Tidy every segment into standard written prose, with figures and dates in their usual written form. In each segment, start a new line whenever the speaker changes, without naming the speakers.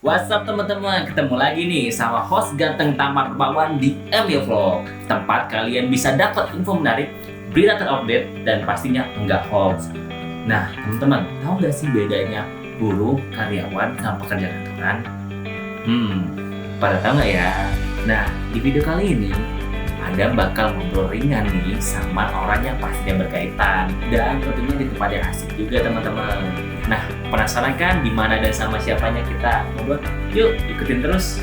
What's up teman-teman, ketemu lagi nih sama host ganteng Tamar Bawan di Emil Vlog. Tempat kalian bisa dapat info menarik, berita terupdate, dan pastinya enggak hoax. Nah teman-teman, tahu gak sih bedanya buruh, karyawan, sama pekerja kantoran? Pada tahu nggak ya? Nah di video kali ini Adam bakal ngobrol ringan nih sama orang yang pastinya berkaitan dan tentunya di tempat yang asik juga teman-teman. Nah, penasaran kan di mana dan sama siapanya kita ngobrol? Yuk, ikutin terus.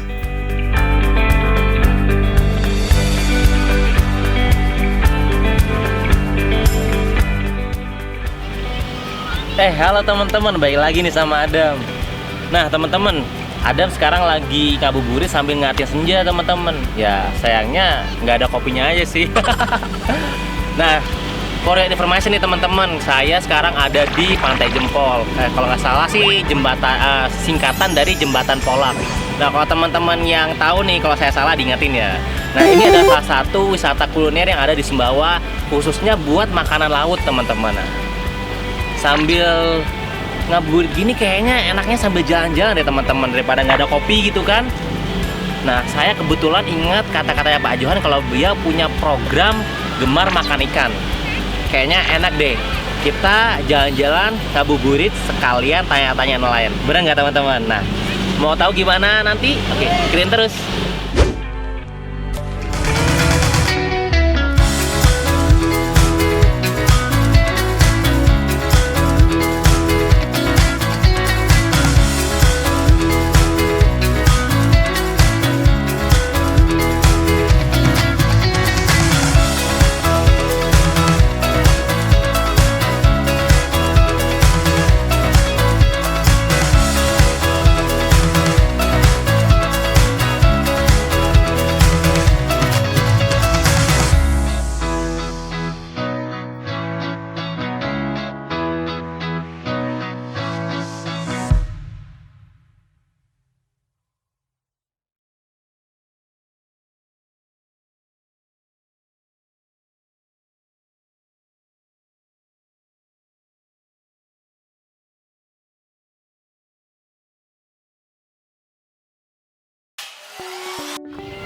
Halo teman-teman, balik lagi nih sama Adam. Nah teman-teman, Adam sekarang lagi ngabuburit sambil ngeliatin senja teman-teman. Ya sayangnya nggak ada kopinya aja sih. Nah, for your information nih teman-teman, saya sekarang ada di Pantai Jempol. Kalau nggak salah sih jembatan singkatan dari Jembatan Polak. Nah kalau teman-teman yang tahu nih, kalau saya salah diingetin ya. Nah ini adalah salah satu wisata kuliner yang ada di Sumbawa, khususnya buat makanan laut teman-teman. Nah, sambil ngabuburit gini kayaknya enaknya sambil jalan-jalan deh teman-teman, daripada nggak ada kopi gitu kan. Nah saya kebetulan ingat kata-katanya Pak Johan kalau dia punya program gemar makan ikan. Kayaknya enak deh kita jalan-jalan ngabuburit sekalian tanya-tanya nelayan. Bener nggak teman-teman? Nah mau tahu gimana nanti? Oke, ikutin terus.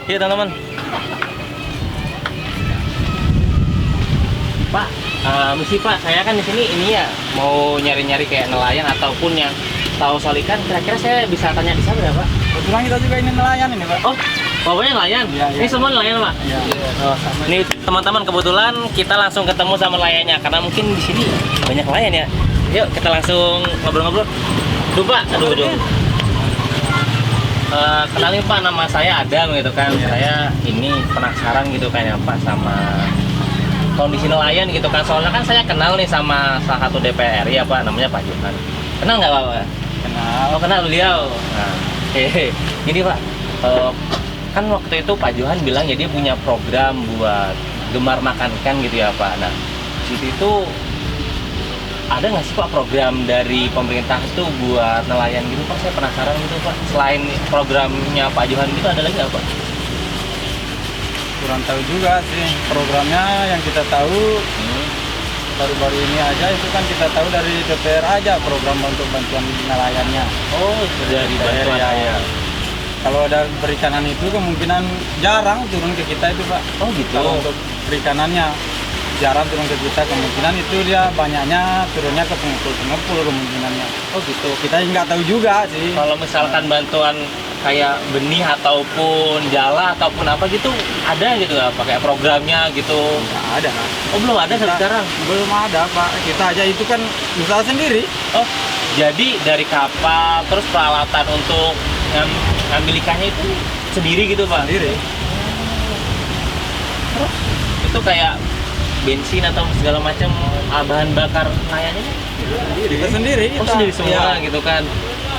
Iya teman-teman. Pak, misi Pak, saya kan di sini ini ya mau nyari-nyari kayak nelayan ataupun yang tahu soal ikan. Kira-kira saya bisa tanya di sana ya Pak?
Kebetulan kita juga ini nelayan ini Pak.
Oh, bapaknya nelayan?
Iya, iya.
Ini semua nelayan Pak?
Iya.
Oh, ini teman-teman kebetulan kita langsung ketemu sama nelayannya karena mungkin di sini banyak nelayan ya. Yuk kita langsung ngobrol-ngobrol. Duh Pak, aduh. Kenalin Pak, nama saya Adam gitu kan. Saya ini penasaran gitu kan ya Pak sama kondisi nelayan gitu kan. Soalnya kan saya kenal nih sama salah satu DPR ya Pak, namanya Pak Johan. Kenal nggak Pak?
Kenal.
Oh kenal beliau. Nah, ini Pak, kan waktu itu Pak Johan bilang ya dia punya program buat gemar makan ikan gitu ya Pak. Nah di situ ada nggak sih Pak program dari pemerintah itu buat nelayan gitu Pak? Saya penasaran gitu Pak. Selain programnya Pak Johan itu ada lagi nggak Pak?
Kurang tahu juga sih programnya. Yang kita tahu baru-baru ini aja itu kan kita tahu dari DPR aja program untuk bantuan nelayannya.
Oh dari
DPR,
bantuan.
ya. Kalau ada perikanan itu kemungkinan jarang turun ke kita itu Pak.
Oh gitu.
Kalau untuk perikanannya jarang turun ke kita, kemungkinan itu dia banyaknya turunnya ke pengepul kemungkinannya.
Oh gitu.
Kita nggak tahu juga sih.
Kalau misalkan bantuan kayak benih ataupun jala ataupun apa gitu ada gitu nggak pakai programnya gitu?
Nggak ada.
Oh belum ada sampai sekarang.
Belum ada Pak. Kita aja itu kan usaha sendiri.
Oh jadi dari kapal terus peralatan untuk ngambil ikannya itu sendiri gitu Pak?
Sendiri.
Terus itu kayak bensin atau segala macam bahan bakar nelayannya
Kita sendiri.
oh sendiri semua
ya,
gitu kan,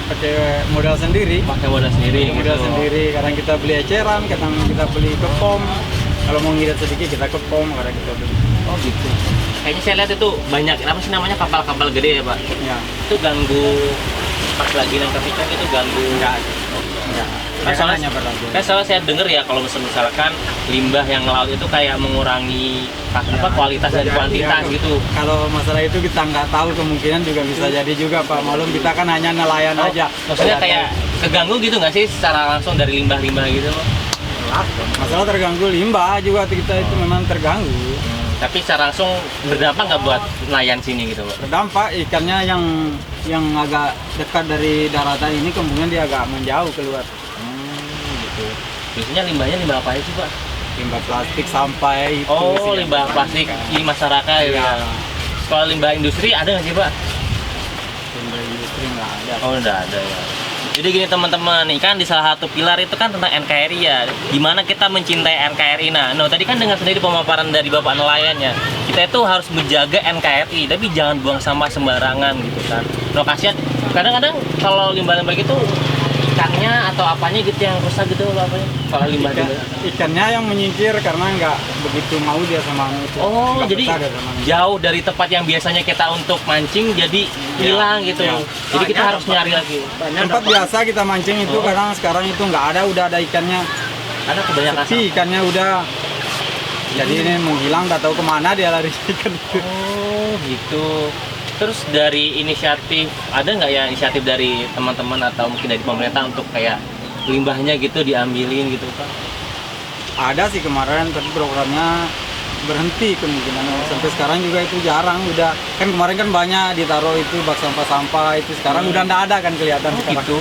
pakai modal sendiri.
pakai modal sendiri
Modal
gitu.
sendiri. Kadang kita beli eceran, kadang kita beli kepom. Kalau mau ngirit sedikit kita kepom, kadang kita beli.
Oh gitu. Kayaknya saya lihat itu banyak apa sih namanya kapal-kapal gede ya Pak?
Ya.
Itu ganggu pas lagi nangkap ikan itu ganggu.
Enggak.
Oh
Enggak.
Kan
Dia
soalnya,
hanya berlaku.
kan soalnya saya dengar ya kalau misalkan limbah yang laut itu kayak mengurangi kualitas dan
Jadi,
kuantitas
ya,
gitu.
Kalau masalah itu kita nggak tahu, kemungkinan juga bisa jadi juga Pak. Malum kita kan hanya nelayan
Oh,
aja.
maksudnya kayak keganggu gitu nggak sih secara langsung dari limbah-limbah gitu?
Masalah terganggu limbah juga kita itu memang terganggu.
Tapi secara langsung berdampak nggak buat nelayan sini gitu, Pak?
Berdampak ikannya yang agak dekat dari daratan ini kemungkinan dia agak menjauh keluar.
Gitu. Biasanya limbahnya limbah apa aja sih, Pak?
Limbah plastik sampai itu.
Oh,
sih yang
limbah plastik di masyarakat
Iya.
ya. Kalau limbah industri ada nggak sih, Pak?
Limbah industri nggak ada.
Oh, udah ada ya. Jadi gini teman-teman, nih kan di salah satu pilar itu kan tentang NKRI ya. Gimana kita mencintai NKRI. Nah, tadi kan dengar sendiri pemaparan dari Bapak nelayannya. Kita itu harus menjaga NKRI, tapi jangan buang sampah sembarangan gitu kan. No, kasihan. Kadang-kadang kalau limbah-limbah gitu ikannya atau apanya gitu yang rusak gitu apanya? Kalau limbah
Ikannya yang menyingkir karena nggak begitu mau dia sama itu.
Oh,
Nggak
jadi
betah dia sama itu.
jauh dari tempat yang biasanya kita untuk mancing jadi hilang gitu.
Ya.
Jadi kita harus nyari lagi.
Tempat biasa kita mancing itu kadang sekarang itu nggak ada, udah ada ikannya.
Ada kebanyakan
Sepi ikannya udah. Jadi ini menghilang, nggak tahu kemana dia lari ikan itu.
Oh gitu. Terus dari inisiatif, ada nggak ya inisiatif dari teman-teman atau mungkin dari pemerintah untuk kayak limbahnya gitu diambilin gitu Pak?
Ada sih kemarin, tapi programnya berhenti kemungkinan. Sampai sekarang juga itu jarang. Udah kan kemarin kan banyak ditaruh itu bak sampah-sampah itu. Sekarang udah nggak ada kan kelihatan
Oh
sekarang.
gitu.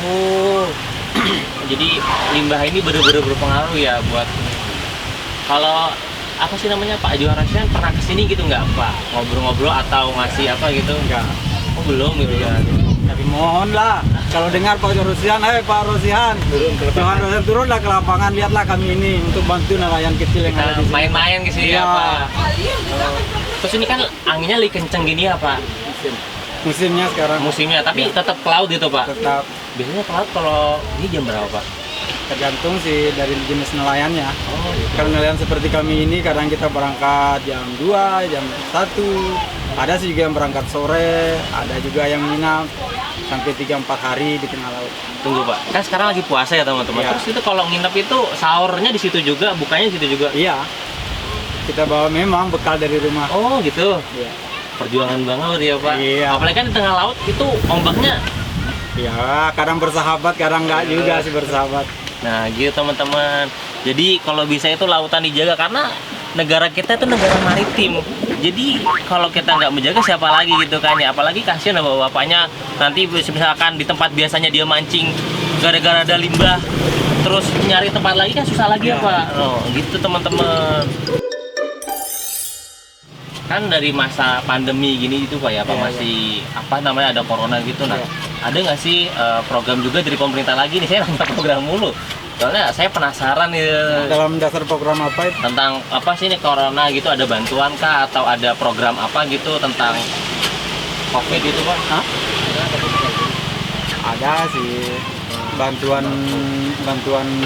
Jadi limbah ini benar-benar berpengaruh ya buat. Kalau apa sih namanya Pak Johar Rasyan pernah kesini gitu nggak Pak? Ngobrol-ngobrol atau ngasih apa gitu?
Enggak.
Oh belum gitu ya.
Tapi mohon lah, kalau dengar Pak Rosihan, Pak Rosihan, Johan Rosihan turunlah ke lapangan, lihatlah kami ini untuk bantu nelayan kecil yang ada di sini.
Main-main ke sini
Iya.
ya Pak. Terus ini kan anginnya lagi kenceng gini ya Pak
Musimnya sekarang
musimnya, tapi tetap ke laut gitu Pak.
tetap
Biasanya ke laut kalau ini jam berapa Pak?
tergantung sih dari jenis nelayannya.
Oh gitu.
Kalau nelayan seperti kami ini kadang kita berangkat jam 2, jam 1. Ada sih juga yang berangkat sore, ada juga yang nginap sampai 3-4 hari di tengah laut.
Tunggu Pak, kan sekarang lagi puasa ya teman-teman.
Iya.
Terus itu kalau nginep itu sahurnya di situ juga, bukanya di situ juga.
Iya. Kita bawa memang bekal dari rumah.
Oh gitu.
Iya.
Perjuangan banget ya Pak.
Iya.
Apalagi kan di tengah laut itu ombaknya.
Ya, kadang bersahabat, kadang enggak juga sih bersahabat.
Nah gitu teman-teman. Jadi kalau bisa itu lautan dijaga karena negara kita itu negara maritim. Jadi kalau kita nggak menjaga siapa lagi gitu kan ya. Apalagi kasihan bapak-bapaknya nanti misalkan di tempat biasanya dia mancing gara-gara ada limbah. Terus nyari tempat lagi kan susah lagi ya
Ya.
Pak. Oh gitu teman-teman. Kan dari masa pandemi gini itu Pak ya, Pak
Iya,
masih apa namanya ada corona gitu. Nah,
Iya.
ada nggak sih program juga dari pemerintah lagi nih? Saya nonton program mulu. Soalnya saya penasaran nih
Dalam dasar program apa itu?
tentang apa sih ini corona gitu, ada bantuan kah atau ada program apa gitu tentang COVID itu Pak?
Hah? Ada sih bantuan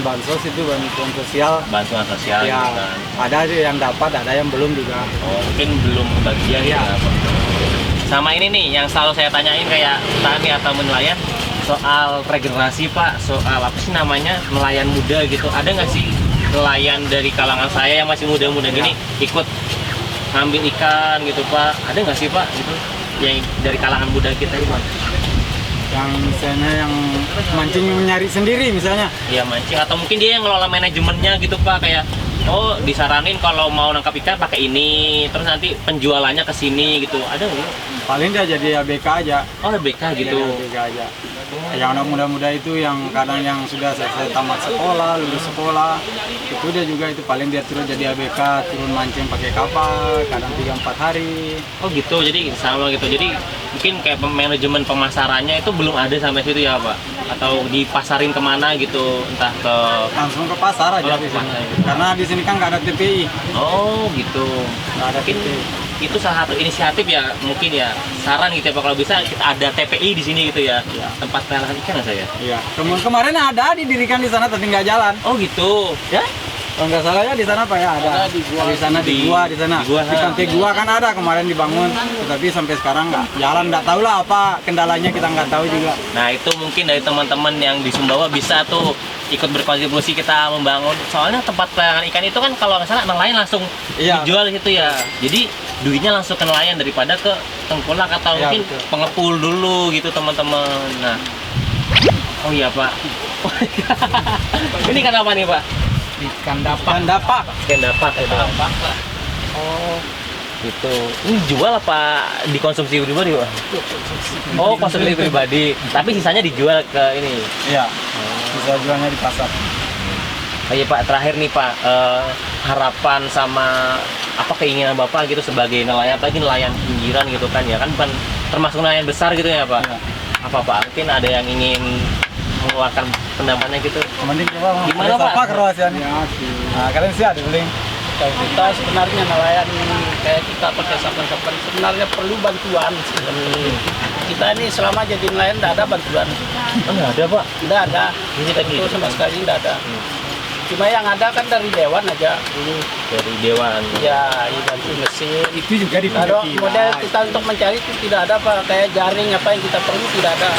bansos itu, bantuan sosial.
Bantuan sosial
Ya,
gitu kan.
ada sih yang dapat, ada yang belum juga.
Oh, mungkin belum kebagian
Iya.
ya Pak. Sama ini nih yang selalu saya tanyain kayak tani atau nelayan soal regenerasi Pak, soal apa sih namanya nelayan muda gitu. Ada nggak sih nelayan dari kalangan saya yang masih muda-muda gini ikut ngambil ikan gitu Pak? Ada nggak sih Pak gitu yang dari kalangan muda kita ini Pak?
Yang misalnya yang mancing nyari sendiri misalnya.
Iya mancing atau mungkin dia yang ngelola manajemennya gitu Pak, kayak oh disaranin kalau mau nangkap ikan pakai ini, terus nanti penjualannya ke sini gitu. Ada nggak?
Paling dia jadi ABK aja.
Oh BK gitu.
Jadi ABK aja. Yang anak muda-muda itu yang kadang yang sudah selesai tamat sekolah, lulus sekolah, itu dia juga itu paling dia turun jadi ABK, turun mancing pakai kapal, kadang 3-4 hari.
Oh gitu, jadi sama gitu. Jadi mungkin kayak manajemen pemasarannya itu belum ada sampai situ ya Pak? Atau dipasarin kemana gitu, entah ke...
Langsung ke pasar aja
Oh,
di
ke
sini.
pasar.
Karena di sini kan nggak ada TPI,
Oh gitu.
nggak ada
Mungkin
TPI.
itu salah satu inisiatif ya, mungkin ya saran gitu ya Pak, kalau bisa kita ada TPI di sini gitu ya,
Iya.
tempat pelelangan ikan ya saya.
Iya. Kemarin ada didirikan di sana tapi nggak jalan.
Oh gitu.
Ya? Kalau nggak salah ya di sana Pak ya ada.
Ada di gua.
Di sana di gua di sana.
Di gua.
Di pantai gua kan ada kemarin dibangun, tetapi sampai sekarang nggak jalan. Nggak tahu lah apa kendalanya, kita nggak tahu juga.
Nah itu mungkin dari teman-teman yang di Sumbawa bisa tuh ikut berkontribusi kita membangun. Soalnya tempat pelelangan ikan itu kan kalau nggak salah nelayan langsung
Iya.
dijual di situ ya. Jadi duitnya langsung ke nelayan daripada ke tengkulak atau
Iya,
mungkin
betul.
pengepul dulu gitu teman-teman. Nah, oh iya Pak. Ini kan apa nih Pak?
Ikan dapat.
Dan dapat.
Ikan dapat itu. Oh, gitu. Ini dijual apa dikonsumsi pribadi Pak? Oh, konsumsi pribadi. Tapi sisanya dijual ke ini.
Iya. Bisa jualnya di pasar.
Oh iya Pak, terakhir nih Pak, harapan sama apa keinginan Bapak gitu sebagai nelayan, apalagi nelayan pinggiran gitu kan ya, kan bukan termasuk nelayan besar gitu ya Pak.
Iya.
Apa Pak, mungkin ada yang ingin mengeluarkan pendapatnya gitu?
Mending coba
Gimana, Pak?
Apa kerahasiaannya? Nah, kalian sih ada link.
Kalau kita sebenarnya nelayan kayak kita pakai sapan-sapan sebenarnya perlu bantuan. Kita ini selama jadi nelayan tidak ada bantuan.
Oh nggak ada Pak?
Tidak ada.
Ini tadi.
Itu sama sekali tidak ada. Cuma yang ada kan dari dewan aja dulu.
Dari Dewan.
Ya, bantu mesin.
Itu juga di
Kalau model kita untuk mencari itu tidak ada Pak, kayak jaring apa yang kita perlu tidak ada.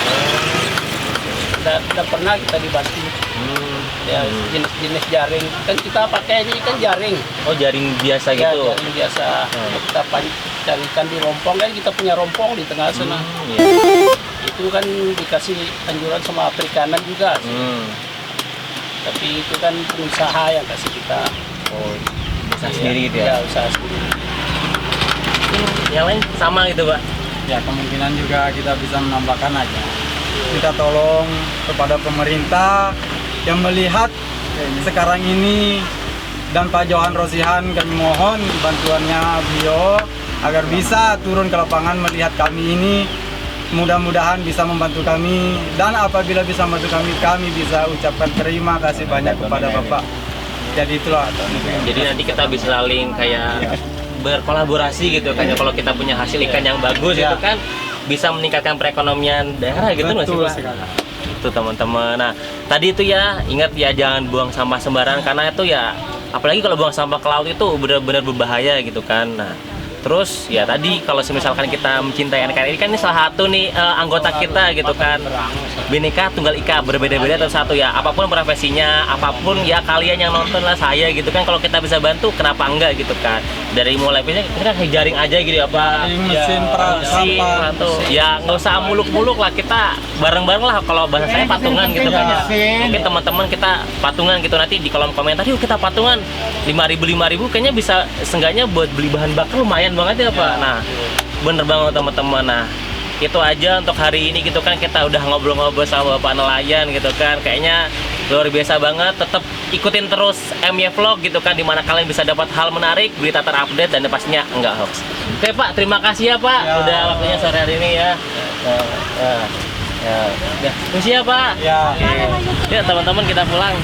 Tidak pernah kita dibantu. Ya, jenis-jenis jaring. Kan kita pakai ini kan jaring.
Oh jaring biasa
Ya,
gitu?
jaring biasa. Kita carikan di rompong kan kita punya rompong di tengah sana.
Iya.
Itu kan dikasih anjuran sama perikanan juga. Tapi itu kan pengusaha yang kasih kita.
Oh, usaha sendiri gitu ya?
Ya, usaha sendiri.
Yang lain sama gitu Pak?
Ya, kemungkinan juga kita bisa menambahkan aja. Kita tolong kepada pemerintah yang melihat sekarang ini, dan Pak Johan Rosihan, kami mohon bantuannya beliau agar bisa turun ke lapangan melihat kami ini. Mudah-mudahan bisa membantu kami, dan apabila bisa membantu kami bisa ucapkan terima kasih banyak kepada Bapak. Jadi itulah.
Jadi nanti kita bisa saling kayak berkolaborasi gitu kan ya, kalau kita punya hasil ikan yang bagus
Ya.
itu kan bisa meningkatkan perekonomian daerah gitu nggak sih
Betul
Pak?
sekali.
Itu teman-teman. Nah tadi itu ya ingat ya jangan buang sampah sembarangan, karena itu ya apalagi kalau buang sampah ke laut itu benar-benar berbahaya gitu kan. Nah terus ya tadi kalau misalkan kita mencintai NKRI kan ini salah satu nih anggota kita gitu kan, Bhinneka Tunggal Ika, berbeda-beda atau satu ya, apapun profesinya, apapun ya kalian yang nonton lah saya gitu kan, kalau kita bisa bantu kenapa enggak gitu kan. Dari mulai ini kan kayak jaring aja gitu ya Pak,
Mesin sampah.
tuh ya nggak usah muluk-muluk lah, kita bareng-bareng lah, kalau bahasa saya patungan gitu kan ya. Mungkin teman-teman kita patungan gitu, nanti di kolom komentar yuk kita patungan 5.000 kayaknya bisa seenggaknya buat beli bahan bakar lumayan banget ya Pak. Nah bener banget teman-teman. Nah itu aja untuk hari ini gitu kan, kita udah ngobrol-ngobrol sama Bapak nelayan gitu kan, kayaknya luar biasa banget. Tetap ikutin terus MY Vlog gitu kan, dimana kalian bisa dapat hal menarik, berita terupdate, dan pastinya enggak hoax. Oke Pak, terima kasih ya Pak
Ya.
udah waktunya sore hari ini ya. Ya, terima kasih ya Pak.
Ya.
Ya teman-teman kita pulang.